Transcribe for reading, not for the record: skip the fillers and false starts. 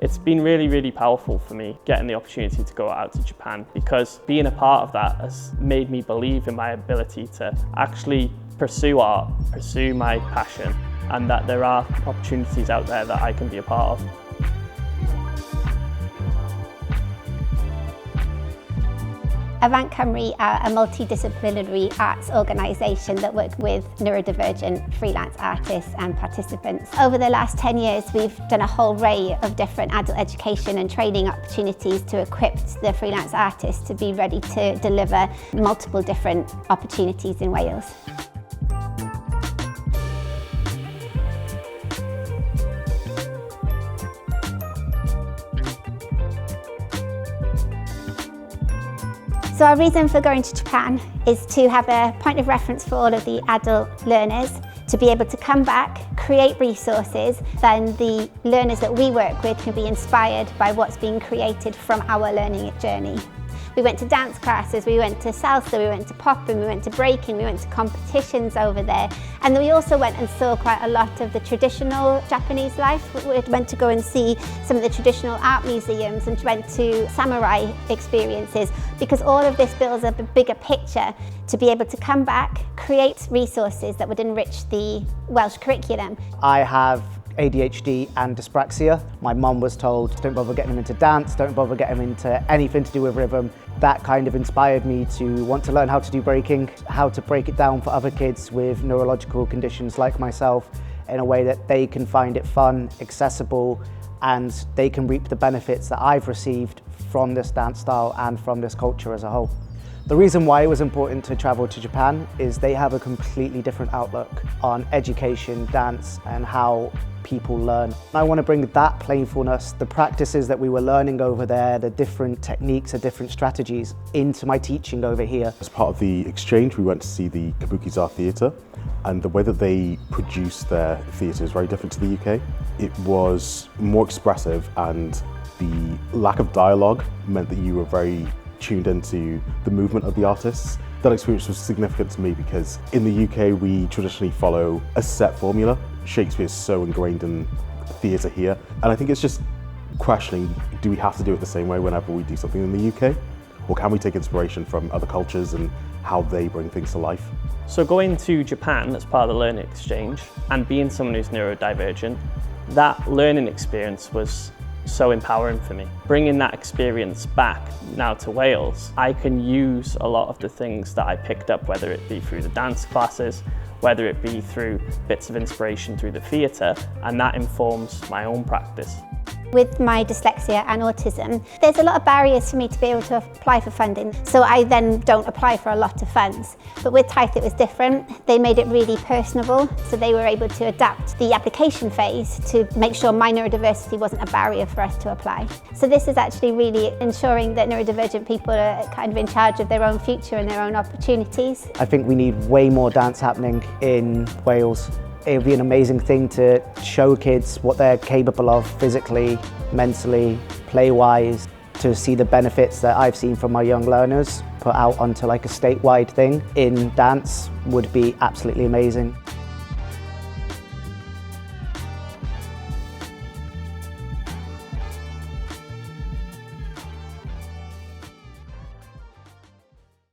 It's been really, really powerful for me getting the opportunity to go out to Japan, because being a part of that has made me believe in my ability to actually pursue art, pursue my passion, and that there are opportunities out there that I can be a part of. Avant Cymru are a multidisciplinary arts organisation that work with neurodivergent freelance artists and participants. Over the last 10 years, we've done a whole array of different adult education and training opportunities to equip the freelance artists to be ready to deliver multiple different opportunities in Wales. So our reason for going to Japan is to have a point of reference for all of the adult learners, to be able to come back, create resources, then the learners that we work with can be inspired by what's being created from our learning journey. We went to dance classes, we went to salsa, we went to popping, we went to breaking, we went to competitions over there. And then we also went and saw quite a lot of the traditional Japanese life. We went to go and see some of the traditional art museums and went to samurai experiences, because all of this builds up a bigger picture to be able to come back, create resources that would enrich the Welsh curriculum. I have ADHD and dyspraxia. My mum was told, don't bother getting him into dance, don't bother getting him into anything to do with rhythm. That kind of inspired me to want to learn how to do breaking, how to break it down for other kids with neurological conditions like myself in a way that they can find it fun, accessible, and they can reap the benefits that I've received from this dance style and from this culture as a whole. The reason why it was important to travel to Japan is they have a completely different outlook on education, dance, and how people learn. I want to bring that playfulness, the practices that we were learning over there, the different techniques, the different strategies, into my teaching over here. As part of the exchange, we went to see the Kabukiza Theatre, and the way that they produce their theatre is very different to the UK. It was more expressive, and the lack of dialogue meant that you were very tuned into the movement of the artists. That experience was significant to me because in the UK we traditionally follow a set formula. Shakespeare is so ingrained in theatre here, and I think it's just questioning, do we have to do it the same way whenever we do something in the UK? Or can we take inspiration from other cultures and how they bring things to life? So going to Japan as part of the learning exchange and being someone who's neurodivergent, that learning experience was so empowering for me. Bringing that experience back now to Wales, I can use a lot of the things that I picked up, whether it be through the dance classes, whether it be through bits of inspiration through the theatre, and that informs my own practice. With my dyslexia and autism, there's a lot of barriers for me to be able to apply for funding, so I then don't apply for a lot of funds. But with TITHE it was different. They made it really personable, so they were able to adapt the application phase to make sure my neurodiversity wasn't a barrier for us to apply. So this is actually really ensuring that neurodivergent people are kind of in charge of their own future and their own opportunities. I think we need way more dance happening in Wales. It would be an amazing thing to show kids what they're capable of physically, mentally, play-wise, to see the benefits that I've seen from my young learners put out onto like a statewide thing in dance would be absolutely amazing.